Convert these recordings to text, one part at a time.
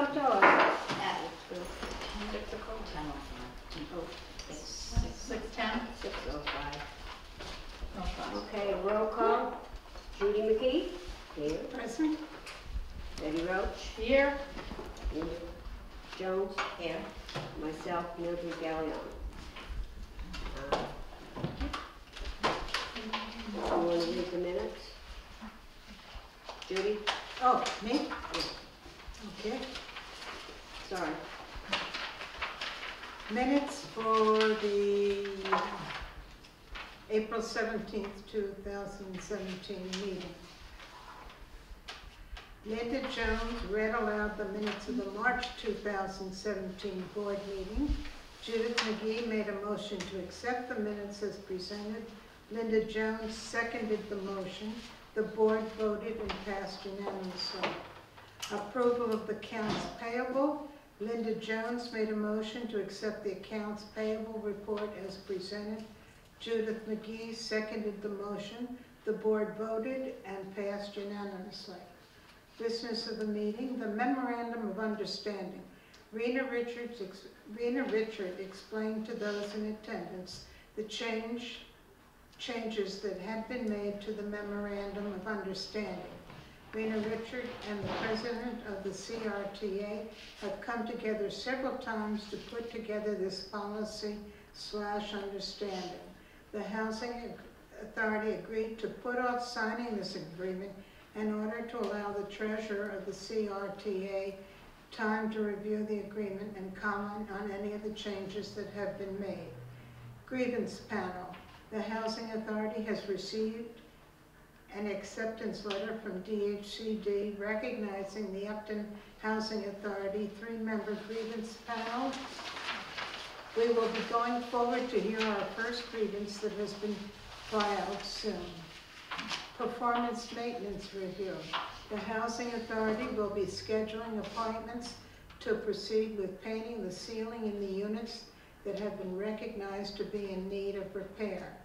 come to order. At 6 o'clock, 10:05. Oh, It's 6:10. 6:05. No problem. Okay, roll call. Judy McKee. Here. Present. Betty Roach. Here. Here. Jones. Here. Myself, Mildred Gallion. You want to read the minutes? Judy? Oh, me? Okay. Sorry. Minutes for the April 17th, 2017 meeting. Linda Jones read aloud the minutes of the March 2017 board meeting. Judith McGee made a motion to accept the minutes as presented. Linda Jones seconded the motion. The board voted and passed unanimously. Approval of the accounts payable. Linda Jones made a motion to accept the accounts payable report as presented. Judith McGee seconded the motion. The board voted and passed unanimously. Business of the meeting, the memorandum of understanding. Rena Richard explained to those in attendance the changes that had been made to the memorandum of understanding. Rena Richard and the president of the CRTA have come together several times to put together this policy/understanding. The Housing Authority agreed to put off signing this agreement in order to allow the treasurer of the CRTA time to review the agreement and comment on any of the changes that have been made. Grievance panel. The Housing Authority has received an acceptance letter from DHCD recognizing the Upton Housing Authority 3-member grievance panel. We will be going forward to hear our first grievance that has been filed soon. Performance maintenance review. The Housing Authority will be scheduling appointments to proceed with painting the ceiling in the units that have been recognized to be in need of repair.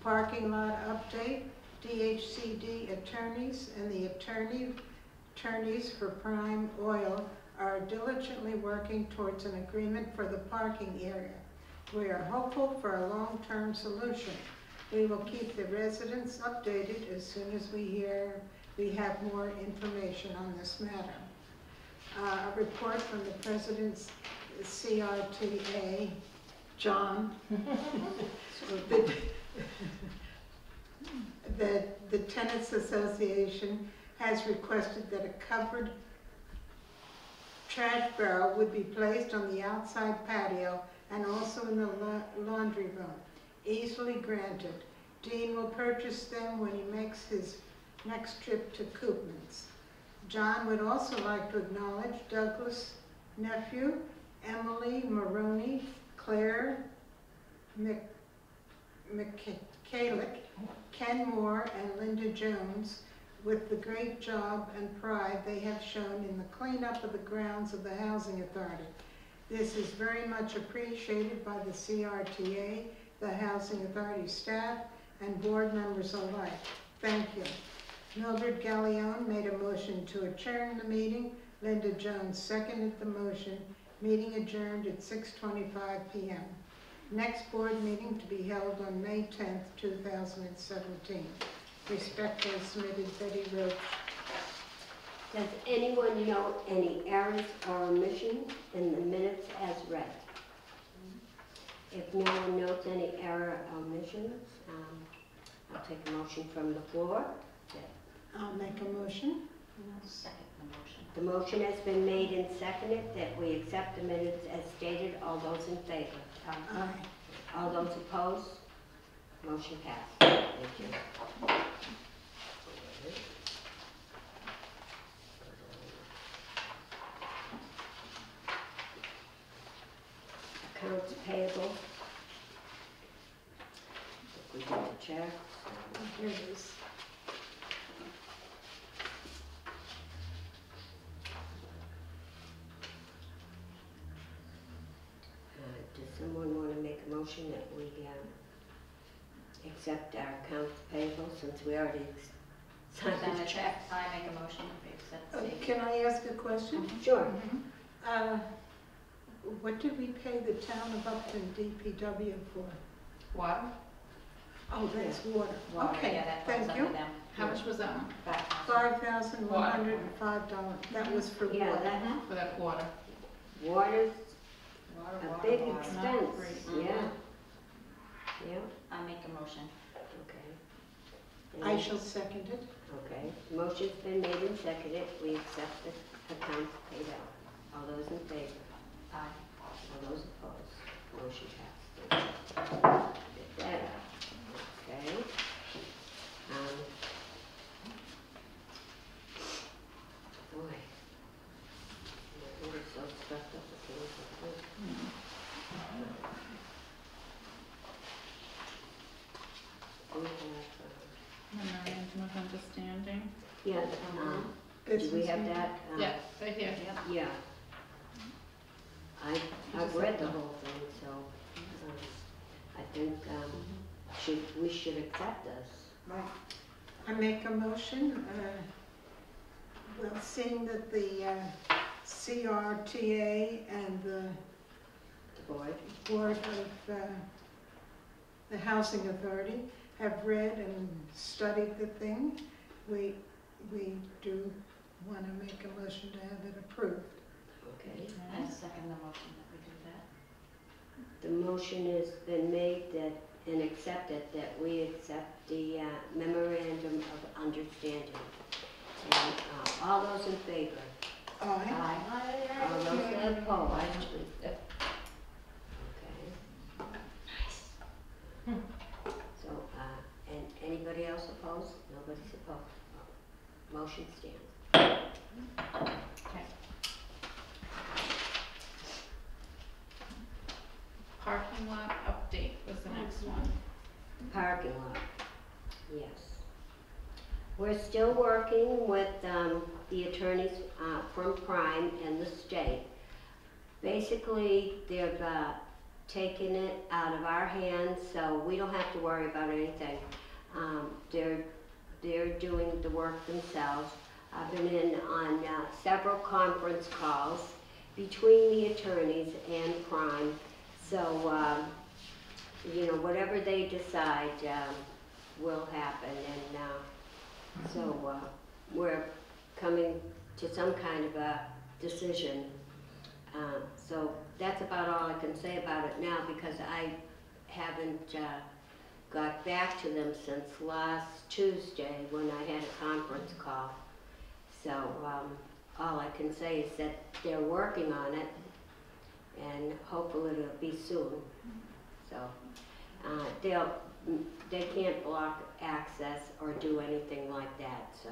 Parking lot update. DHCD attorneys and the attorneys for Prime Oil are diligently working towards an agreement for the parking area. We are hopeful for a long-term solution. We will keep the residents updated as soon as we have more information on this matter. A report from the president's CRTA, John. The Tenants Association has requested that a covered trash barrel would be placed on the outside patio and also in the laundry room. Easily granted. Dean will purchase them when he makes his next trip to Koopmans. John would also like to acknowledge Douglas' nephew, Emily Maroney, Claire McCalick, Ken Moore, and Linda Jones with the great job and pride they have shown in the cleanup of the grounds of the Housing Authority. This is very much appreciated by the CRTA, the Housing Authority staff, and board members alike. Thank you. Mildred Gallion made a motion to adjourn the meeting. Linda Jones seconded the motion. Meeting adjourned at 6:25 p.m. Next board meeting to be held on May 10th, 2017. Respectfully submitted, Betty Roach. Does anyone note any errors or omissions in the minutes as read? If no one notes any error or omissions, I'll take a motion from the floor. I'll make a motion. I'll second the motion. The motion has been made and seconded that we accept the minutes as stated. All those in favor? Aye. All those opposed? Motion passed. Thank you. Accounts payable. If we get the check. Here it is. Does someone want to make a motion that we accept our accounts payable since we already sign Sign the the check. check. I make a motion that we accept the. Can I ask a question? Sure. What did we pay the town of Upton DPW for? Water? Oh, that's water. Water, Okay, yeah, that falls thank under you. them. How much was that one? $5,105. That was for Yeah, water. that, For that quarter? water's Water, a water, big water. expense, Mhm. yeah. Yeah, I make a motion. okay. I And- shall second it. Okay, motion's been made and seconded, we accept the accounts paid out. All those in favor? Aye. All those opposed? Motion passed. Get that out. Okay. Boy. We're so stuffed up with things. We have, Memorandum of understanding? yeah, do we have that? Yeah, right here. Yep. Yeah. I've read the whole thing, so, I think, we should accept this. Right. I make a motion, well, seeing that the CRTA and the The board, Board of the Housing Authority have read and studied the thing, we do want to make a motion to have it approved. okay. I second the motion that we do that. The motion has been made that, and accepted, that we accept the memorandum of understanding. And all those in favor? Aye. All those opposed? Okay. So, and anybody else opposed? Nobody's opposed. Motion stands. Okay. Parking lot update was the next one. Parking lot, yes. We're still working with the attorneys from Prime and the state. Basically, they've taken it out of our hands, so we don't have to worry about anything. They're doing the work themselves. I've been in on several conference calls between the attorneys and Prime. So, you know, whatever they decide will happen. And so we're coming to some kind of a decision. So that's about all I can say about it now, because I haven't got back to them since last Tuesday when I had a conference call. So all I can say is that they're working on it, and hopefully it'll be soon. So they can't block access or do anything like that. So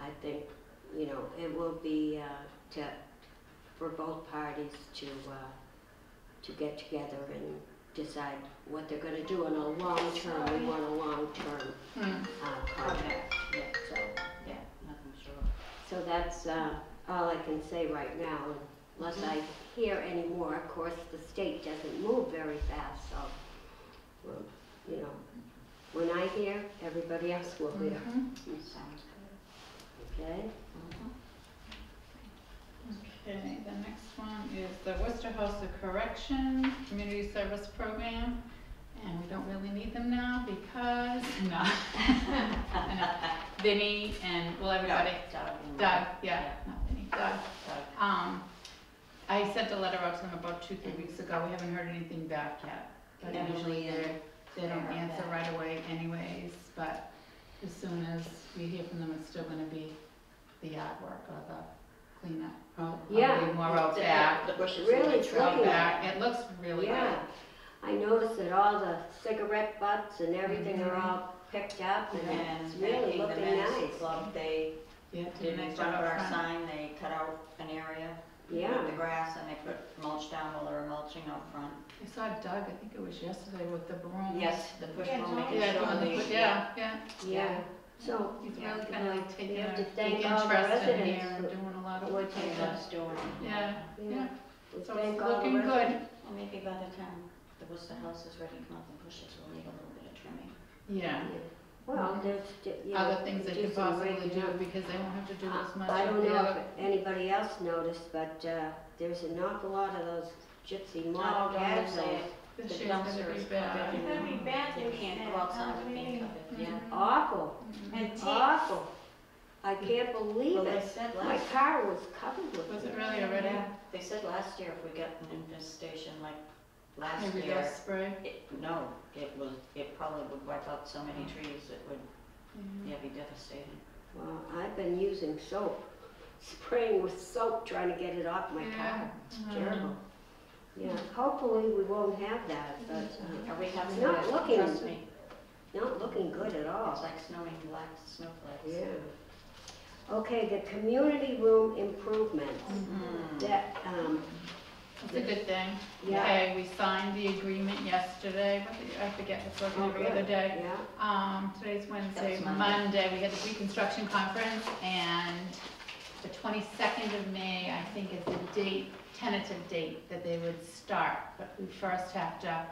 I think, you know, it will be for both parties to get together and decide what they're going to do in a long term. We want a long term contract. Yeah. So. Yeah, nothing sure. So that's all I can say right now, unless I hear any more. Of course, the state doesn't move very fast, so, well, you know, when I hear, everybody else will hear. Sounds good. Okay? Okay, the next one is the Worcester House of Correction Community Service Program. And we don't really need them now because, no. Vinny and, well, everybody, Doug, yeah, not Vinny, Doug. I sent a letter out to them about 2-3 weeks ago. We haven't heard anything back yet. But Yeah, usually they don't they're answer back. right away anyways, but as soon as we hear from them, it's still gonna be the yard work or the cleanup. Yeah. Probably more out back. The bushes. Really, it's Out looking back. It looks really good. Yeah. I noticed that all the cigarette butts and everything are all picked up, and And it's really the looking men's nice. club, they Yeah, did a in nice front job of up our front. sign, they cut out an area Yeah. with the grass and they put mulch down while they were mulching out front. I saw Doug, I think it was yesterday with the broom. Yes, the push Yeah, broom, making yeah, sure doing the they, yeah, yeah. Yeah. So, He's Yeah. really kind of taking have to a thank big all the interest in here residents and who- doing a lot of would work. take they loves doing. Yeah, yeah. we So thank it's all the looking residents. good. Well, maybe by the time the Worcester house is ready to come up and push it, so we'll need a little bit of trimming. Yeah, Well, there's, you know. other things they do could some possibly breaking do up. because they won't have to do as much I of don't the know other. if anybody else noticed, but there's an awful lot of those gypsy Oh, mod don't cabs. say it. This The year's gonna dumpster be is bad. covered in It's gonna be them. bad, You they can't said. go outside That's with being really- covered, yeah. Awful, And tape. awful. I can't believe Well, they it. said My last, car was covered with Was it. it really already? yeah, they said last year if we got an infestation like last Maybe year, they'll spray? no, it probably would wipe out so many trees, it would, yeah, be devastating. Well, I've been using soap, spraying with soap, trying to get it off my car. Yeah. Terrible. Yeah, hopefully we won't have that, but Are we having It's not that? looking- Trust me, not looking good at it's all. like snowing black snowflakes. Yeah. Okay, the community room improvements. Mm. That, It's a good thing. yeah. Okay, we signed the agreement yesterday, I forget, it's like Oh, every good. other day. Yeah, Today's Wednesday, That's Monday. Monday, we had the pre-construction conference, and the 22nd of May, I think, is the date, tentative date that they would start, but we first have to,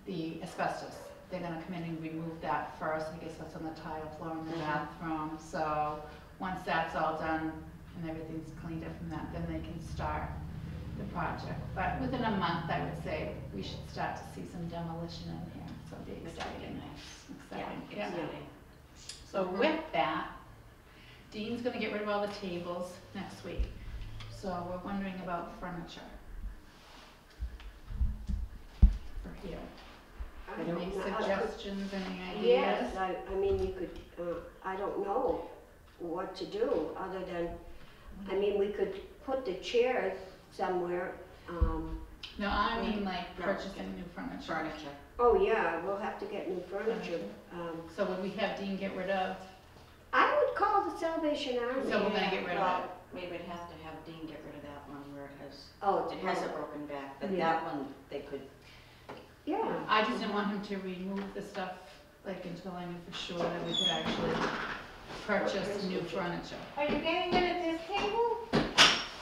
the asbestos, they're gonna come in and remove that first, I guess that's on the tile floor in the Mhm. bathroom, so, once that's all done and everything's cleaned up from that, then they can start the project. But within a month, I would say, we should start to see some demolition in here, so it'll be Which would be exciting. nice. Exciting, Yeah, yeah. exciting. So with that, Dean's gonna get rid of all the tables next week, so we're wondering about furniture. For here. I Any don't know. suggestions, any ideas? Yes, I mean, you could, I don't know what to do, other than, I mean, we could put the chairs somewhere. No, I mean like No. purchasing new furniture. Furniture. Oh, yeah, we'll have to get new furniture. So would we have Dean get rid of, I would call the Salvation Army. so we're gonna get rid of it? Well, we would have to have Dean get rid of that one where it has, Oh, it has a broken back, but Yeah. that one, they could, yeah. I just didn't want him to remove the stuff, like, until I knew for sure that we could actually purchase new furniture. Are you getting rid of this table?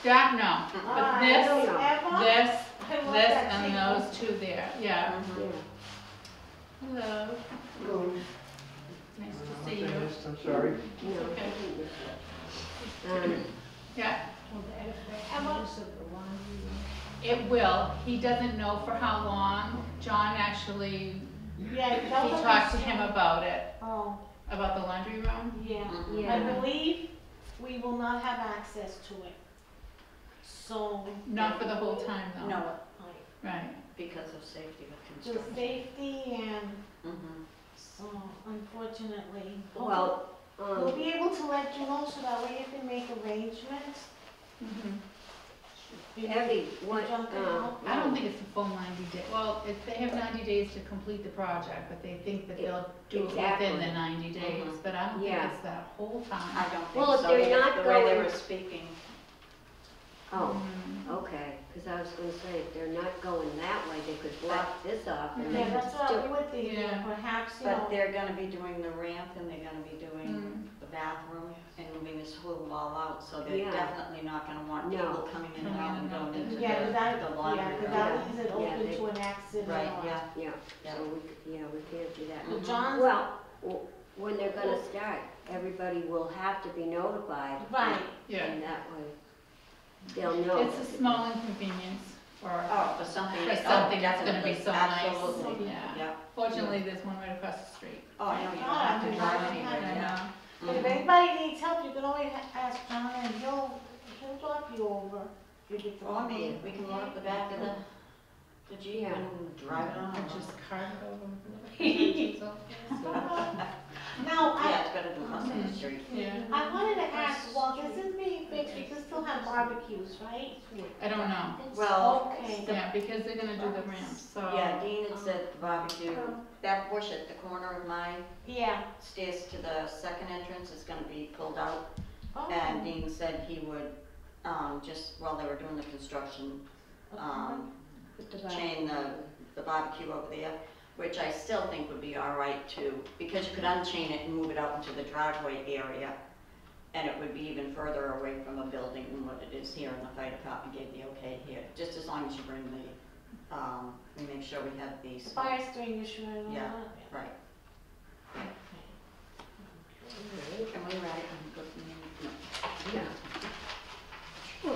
That, no, but I this, don't ever. this, I love this, that and table. those two there, yeah. Mhm. Yeah. Hello, Go. nice to see you. I'm sorry. No. Okay. Yeah, Emma? it will. He doesn't know for how long. John actually, Yeah, he that was talked to him about it, Oh, about the laundry room. yeah. Mhm. Yeah. I believe we will not have access to it. So. Not for the whole time though. No, Right. because of safety with The construction. safety and Mhm. so unfortunately. Well, We'll be able to let you know so that way you can make arrangements. Mhm. Eddie, what, Jumping out. I don't think it's a full 90 day, well, if they have 90 days to complete the project, but they think that they'll do it within Exactly. the 90 days, Mhm. but I don't think Yeah. it's that whole I time. don't Well, think if so, they're either, not the way they going- were speaking. oh, Mhm. okay, because I was gonna say, if they're not going that way, they could block this off and they Yeah, could that's what still. we were thinking, Yeah. perhaps, you But know. they're gonna be doing the ramp and they're gonna be doing Mm. the bathroom and moving this whole wall out, so they're Yeah. definitely not gonna want No. people coming in and out and going into Yeah, but that, the yeah, laundry because room. that leaves it Yeah, open they- to an accident. Right, or- yeah. Yeah, Yeah. so we can't do that. Well, John's, Well, when they're gonna start, everybody will have to be notified. right, Yeah, And that way, they'll know. it's a small inconvenience for, Oh, for something. for oh, something that's gonna be definitely, so nice. Absolutely, Yeah. yeah. Fortunately, there's one right across the street. Oh, I know, you don't God, have to I drive mean, anywhere, I yeah. know. but if Mhm. anybody needs help, you can always ask John and he'll drop you over. You get the Well, I mean, we can load up the back of the Jeep Yeah. and drive it on. Or just cart it over with the so. Now, Yeah, it's better than crossing the street. Yeah, I wanted to ask, while this is being fixed, you can still have barbecues, right? I don't know. Well, Okay. Yeah, because they're gonna do the ramp, so. yeah, Dean had said the barbecue, that bush at the corner of my Yeah. stairs to the second entrance is gonna be pulled out. Oh. And Dean said he would, just while they were doing the construction, Put the chain the barbecue over there, which I still think would be all right too, because you could unchain it and move it out into the driveway area. And it would be even further away from a building than what it is here, and the fire department gave the okay here, just as long as you bring the, we make sure we have The these, fire extinguisher and all Yeah. that. right. Alright, And we were at it and go to the meeting. yeah.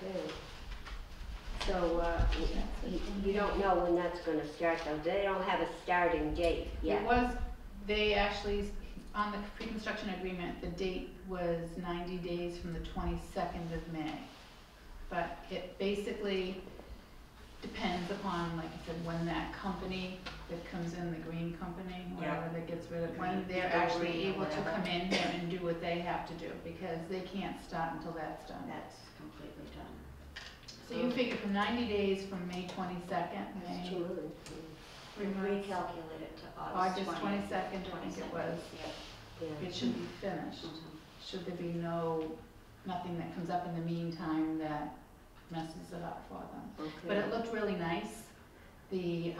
Okay. So, you don't know when that's gonna start though, they don't have a starting date It yet. was, they actually, on the pre-construction agreement, the date was 90 days from the 22nd of May. But it basically depends upon, like I said, when that company that comes in, the green company, whatever Yeah. that gets rid of, when Green, they're Go actually Green or able to whatever. come in here and do what they have to do, because they can't start until that's done. That's completely done. So you figure from 90 days from May 22nd, That's 2 May, months. We recalculated it to August August 22nd, I think it was, Yeah. it should be finished. Mhm. Should there be nothing that comes up in the meantime that messes it up for them. But Okay. it looked really nice. The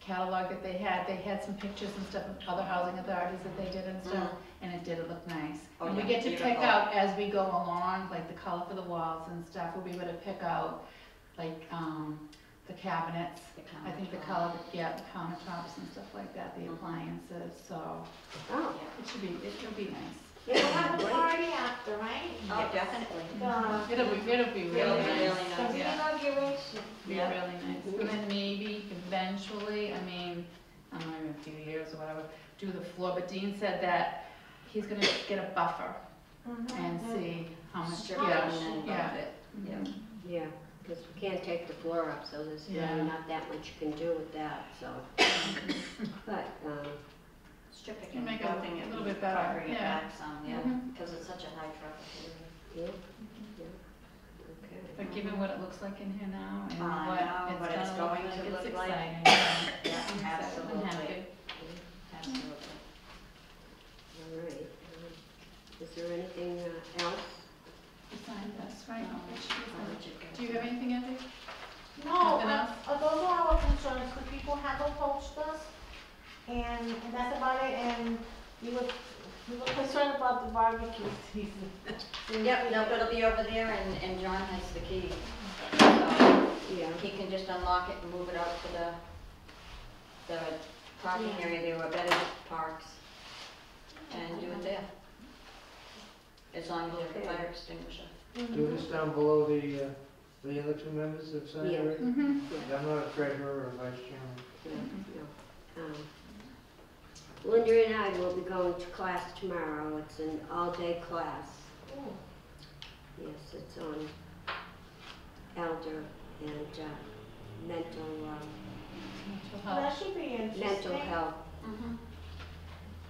catalog that they had some pictures and stuff of other housing authorities that they did and stuff, and it did look nice. Oh, And we yeah, get to pick beautiful. out as we go along, like the color for the walls and stuff, we'll be able to pick out, like, the cabinets, I think the color, yeah, the countertops and stuff like that, the appliances, so Oh, it'll be nice. We'll have a party after, right? Oh, definitely. The It'll be really nice. really nice. the Yeah. inauguration. Be Yeah. really nice. And then maybe eventually, I mean, I don't know, in a few years or whatever, do the floor, but Dean said that he's gonna get a buffer and see how much, Strip yeah, it and yeah. buff it. Yeah. yeah, because we can't take the floor up, so there's Yeah. really not that much you can do with that, so. But, Stripping You and make it a buffing it, little bit better, covering it yeah. back some, yeah, Mhm. because it's such a high traffic area. yeah, okay. But given what it looks like in here now and I what know, what it's it's gonna going to look look like, like. it's exciting. Yeah, I'm excited. I'm absolutely, happy. absolutely. All right. Is there anything else? Besides this, right? I'll let you go. Do you have anything, Evie? No, Nothing else? those are our concerns, because people have approached us, and that's about it, and we were concerned about the barbecue season. Yep, no, but it'll be over there and John has the key. So Yeah. he can just unlock it and move it out to the parking area there where Betty parks and do it there. As long as you have a fire extinguisher. Do this down below the other two members of Senate Yeah. already? Mm-hmm. I'm not a treasurer or vice chairman. Yeah, no. Linda and I will be going to class tomorrow. It's an all-day class. Yes, it's on elder and mental That should be interesting. health. Mm-hmm.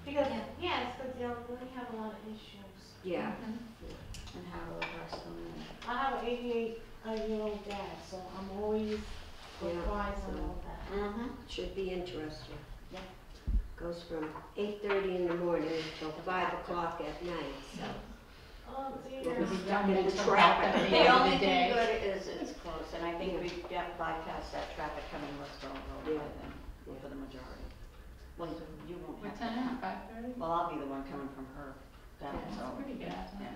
Because, yes, because they'll really have a lot of issues. Yeah. And how to address them. I have an 88-year-old dad, so I'm always surprised and all that. Mm-hmm. Should be interesting. Yeah. Goes from 8:30 in the morning until 5 o'clock at night, so. Oh dear. We'll be Maybe stuck in the mental traffic. health at the The end of only the thing day. good is it's close, and I think we get bypass that traffic coming westbound road by then, for the majority. Well, you won't What have to. time? 5:30? Well, I'll be the one coming from her down, That's so. pretty bad. Yeah.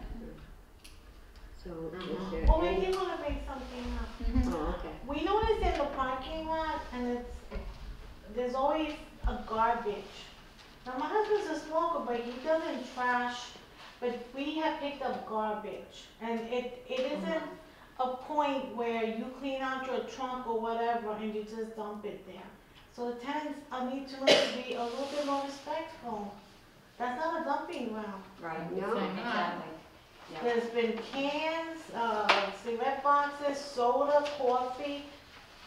So is Mhm. there Well, we any? did want to make something up. Mhm. Oh, okay. We noticed in the parking lot, and there's always a garbage. Now, my husband's a smoker, but he doesn't trash, but we have picked up garbage. And it isn't a point where you clean out your trunk or whatever and you just dump it there. So the tenants need to learn to be a little bit more respectful. That's not a dumping ground. Right. No. Exactly. Yeah. There's been cans, cigarette boxes, soda, coffee.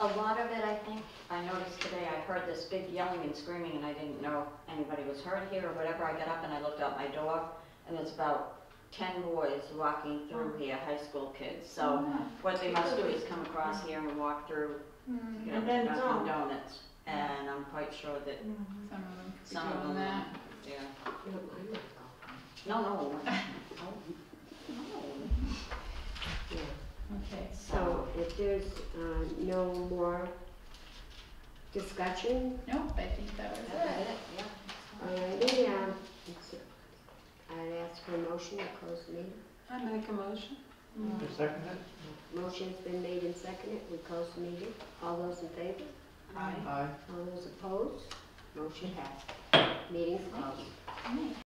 A lot of it, I think, I noticed today, I heard this big yelling and screaming, and I didn't know if anybody was hurt here or whatever. I got up and I looked out my door, and there's about 10 boys walking through here, high school kids. So what they must do is come across here and walk through, Mm, you know, And then Dunkin' dump. Donuts. And I'm quite sure that, Some of them could be Some of doing them. that. yeah. No, I'm not going. No. Yeah. Okay. So if there's no more discussion, Nope, I think that was That's it. it, yeah. alrighty, I'd ask for a motion to close the meeting. I make a motion. You second it? Motion's been made and seconded, we close the meeting. All those in favor? Aye. Aye. All those opposed? Motion passed. Meeting's closed.